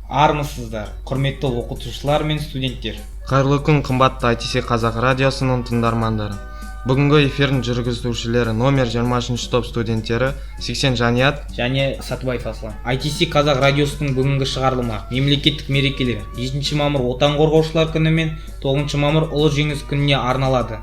Армысыздар, құрметті оқытушылар мен студенттер. Қайырлы күн, қымбатты ITC Қазақ радиосының тыңдармандары. Бүгінгі эфирдің жүргізушілері номер 23 топ студенттері 80 Жаният және Сатыбаев Аслан. ITC Қазақ радиосының бүгінгі шығарылымы мемлекеттік мерекелер 7 мамыр отан қорғаушылар күні мен 9 мамыр ұлы жеңіс күніне арналады.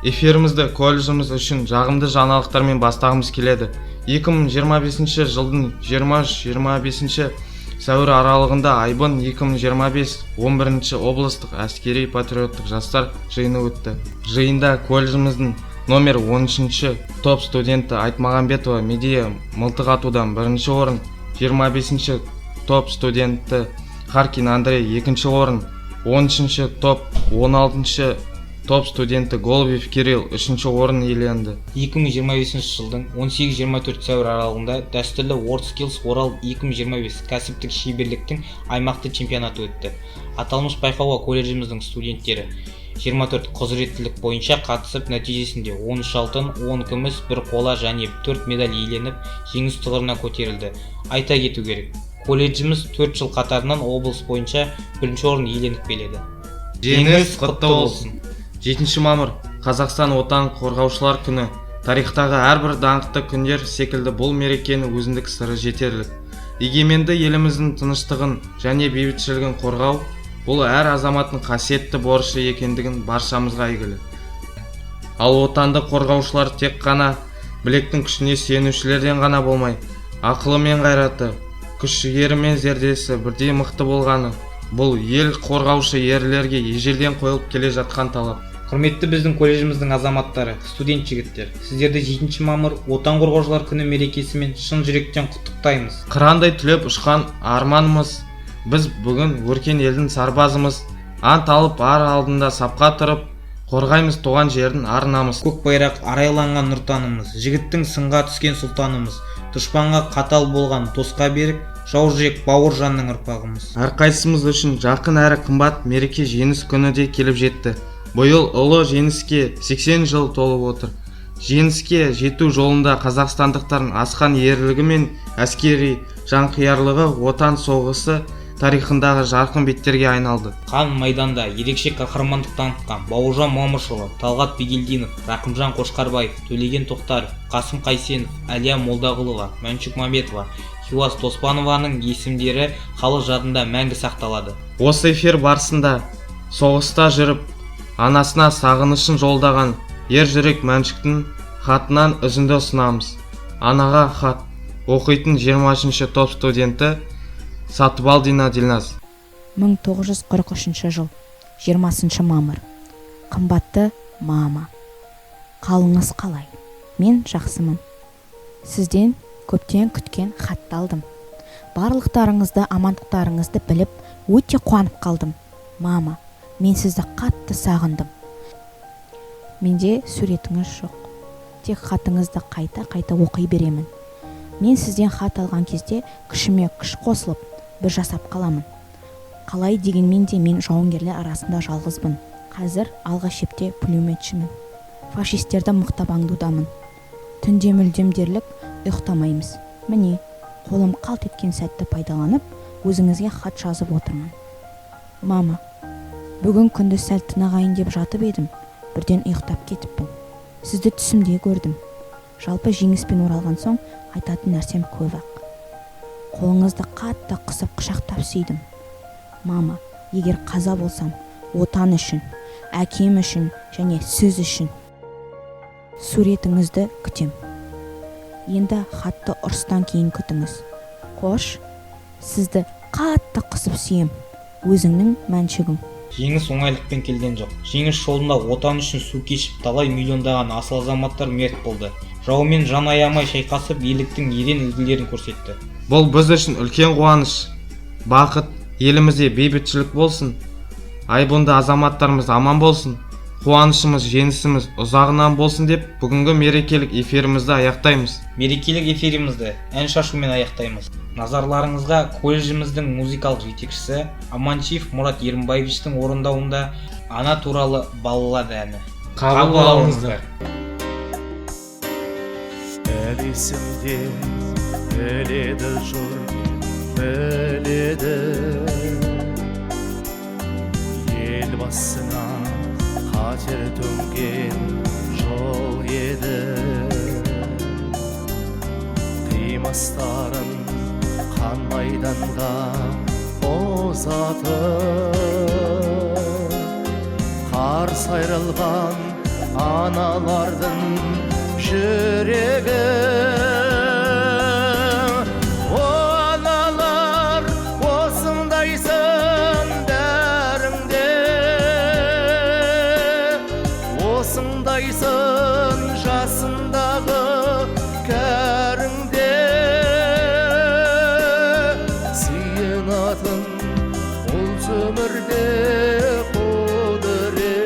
Эфирімізді колледжіміз үшін жағымды жаңалықтармен бастағымыз келеді. 2025 жылдың 23-25 сәуір аралығында Айбын 2025 11-ші облыстық әскери патриоттық жастар жиыны өтті. Жиында колледжіміздің номер 13-ші топ студенті Айтмағамбетова Медея мылтық атудан 1-ші орын, 25-ші топ студенті Харкин Андрей 2-ші орын, 13-ші топ 16-ші топ студенті Голубев Кирилл 3-ші орын иеленді. 2025 жылдың 18-24 сәуір аралығында дәстүрлі WorldSkills Орал 2025 кәсіптік шеберліктің аймақты чемпионаты өтті. Аталмыш байқауға колледжіміздің студенттері 24 құзыреттілік бойынша қатысып, нәтижесінде 13 алтын, 10 күміс, 1 қола және 4 медаль иеленіп, жеңіс тұғырына көтерілді. Айта кету керек, колледжіміз 4 жыл қатарынан облыс бойынша 1-ші орын иеленіп келеді. Жеңіс құтты болсын. 7 мамыр Қазақстан отан қорғаушылар күні. Тарихтағы әрбір даңқты күндер секілді бұл мерекені өзіндік сыры жетерлік. Егеменді еліміздің тыныштығын және бейбітшілігін қорғау бұл әр азаматтың қасиетті борышы екендігін баршамызға әйгілі. Ал отанды қорғаушылар тек қана білектің күшіне сүйенушілерден ғана болмай, ақылы мен қайраты, күш-жігері мен зердесі бірдей мықты болғаны бұл ел қорғаушы ерлерге ежелден қойылып келе жатқан талап. Құрметті біздің колледжіміздің азаматтары, студент жігіттер, сіздерді 7 мамыр отан қорғаушылар күні мерекесімен шын жүректен құттықтаймыз. Қырандай түлеп ұшқан арманымыз, біз бүгін өркен елдің сарбазымыз, ант алып ар алдында сапқа тұрып, қорғаймыз туған жердің ар намыс. Көк байрақ арайланған нұртанымыз, жігіттің сынға түскен сұлтанымыз, дұшпанға қатал болған досқа берік, жау жүрек бауыр жанның ұрпағымыз. Әрқайсымыз үшін жақын әрі қымбат мереке жеңіс күні де келіп жетті. Биыл ұлы жеңіске 80 жыл толып отыр. Жеңіске жету жолында қазақстандықтардың асқан ерлігі мен әскери жанқиярлығы отан соғысы тарихындағы жарқын беттерге айналды. Қан майданда ерекше қаһармандық танытқан Бауыржан Мамышұлы, Талғат Бегелдинов, Рақымжан Қошқарбаев, Төлеген Тоқтаров, Қасым Қайсенов, Әлия Молдағұлова, Мәншүк Мамбетова, Хиуаз Тоспанованың есімдері халық жадында мәңгі сақталады. Осы эфир барысында соғыста жүріп, анасына сағынышын жолдаған ер жүрек Мәншүктің хатынан үзінді ұсынамыз. Анаға хат оқитын 23-ші топ студенті Сатыбалдина Дилназ. 1943 жыл 20 мамыр. Қымбатты мама, қалыңыз қалай? Мен жақсымын. Сізден көптен күткен хатты алдым. Барлықтарыңызды, амандықтарыңызды біліп, өте қуанып қалдым. Мама, мен сізді қатты сағындым. Менде суретіңіз жоқ. Тек хатыңызды қайта оқи беремін. Мен сізден хат алған кезде күшіме күш қосылып, бір жасап қаламын. Қалай дегенмен де мен жауынгерлер арасында жалғызбын. Қазір алға шепте пулеметшімін. Фашистерді мықтап аңдудамын. Түнде мүлдем дерлік ұйықтамаймыз. Міне, қолым қалт еткен сәтті пайдаланып, өзіңізге хат жазып отырмын. Мама, бүгін күнді сәл тынығайын деп жатып едім, бірден ұйықтап кетіппін. Сізді түсімде көрдім. Жалпы жеңіспен оралған соң айтатын нәрсем көп ақ. Қолыңызды қатты қысып құшақтап сүйдім. Мама, егер қаза болсам, отан үшін, әкем үшін және сіз үшін суретіңізді күтем. Енді хатты ұрыстан кейін күтіңіз. Қош, сізді қатты қысып сүйем. Өзіңнің Мәншүгің. Жеңіс оңайлықпен келген жоқ. Жеңіс жолында отан үшін су кешіп, талай миллиондаған асыл азаматтар мерт болды. Жаумен жан аямай шайқасып, ерліктің ерен үлгілерін көрсетті. Бұл біз үшін үлкен қуаныш. Бақыт, елімізде бейбітшілік болсын. Айбынды азаматтарымыз аман болсын. Қуанышымыз, жеңісіміз ұзағынан болсын деп, бүгінгі мерекелік эфирімізді аяқтаймыз. Мерекелік эфирімізді ән шашумен аяқтаймыз. Назарларыңызға колледжіміздің музыкалық жетекшісі Аманчиев Мұрат Ерімбаевичтің орындауында ана туралы баллада әні. Қабыл алыңыздар. Әлесімде әледі жыр біледі. Ел басына қатер төнген жол еді. Қимастарын қан майданға ұзатып, қарсы айрылған аналардың жүрегі. О аналар, осындайсың бәріңде, осындайсың жасындағы кәріңде. Сүйенатын ол өмірде құдірет,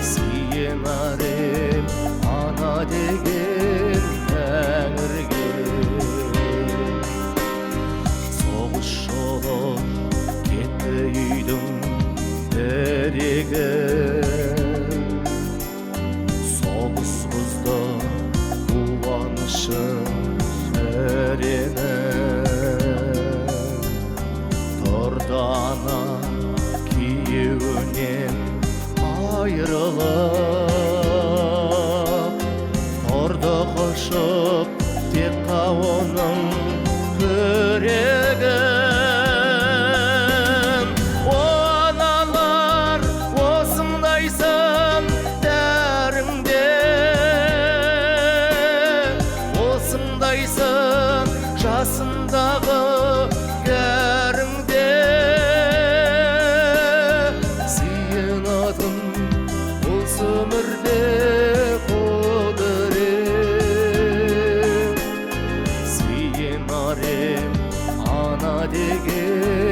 сүйенарем ана деген тәңірге. Соғыс жолы кетті үйдің дерегі, соғыс бұзды қуанышын өрені. Тұрды ана күйеуінен айрылып, тұрды құшып тек оның күрегін. О аналар, осындайсың дәріңде, осындайсың жасындағы кәріңде. Сүйенатын бұл өмірде құдірет, сүйенарем ана деген